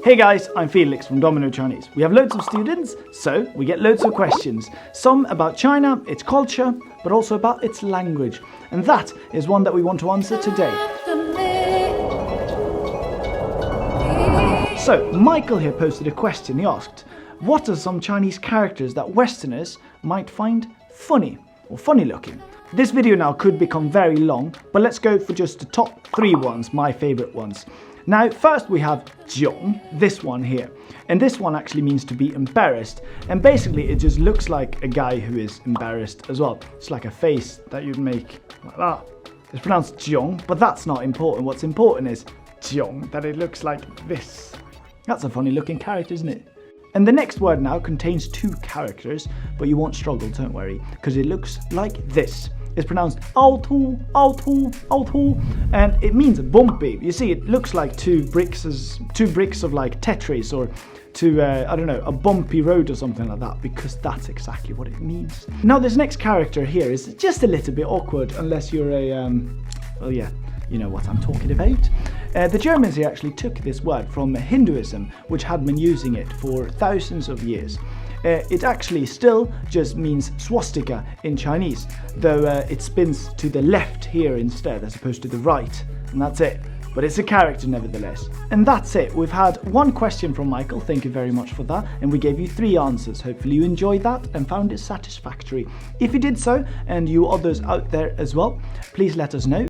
Hey guys, I'm Felix from Domino Chinese. We have loads of students, so we get loads of questions. Some about China, its culture, but also about its language. And that is one that we want to answer today. So, Michael here posted a question. He asked, what are some Chinese characters that Westerners might find funny or funny looking? This video now could become very long, but let's go for just the top 3 ones, my favorite ones. Now, first we have Jiang, this one here. And this one actually means to be embarrassed. And basically it just looks like a guy who is embarrassed as well. It's like a face that you'd make like that. It's pronounced Jiang, but that's not important. What's important is Jiang, that it looks like this. That's a funny looking character, isn't it? And the next word now contains 2 characters, but you won't struggle, don't worry, because it looks like this. It's pronounced autu, autu, autu, and it means bumpy. You see, it looks like 2 bricks of like Tetris, or I don't know, a bumpy road or something like that, because that's exactly what it means. Now, this next character here is just a little bit awkward, unless you're a, well, yeah, you know what I'm talking about. The Germans here actually took this word from Hinduism, which had been using it for thousands of years. It actually still just means swastika in Chinese, though it spins to the left here instead as opposed to the right, and that's it. But it's a character nevertheless. And that's it. We've had 1 question from Michael, thank you very much for that, and we gave you 3 answers. Hopefully you enjoyed that and found it satisfactory. If you did so, and you others out there as well, please let us know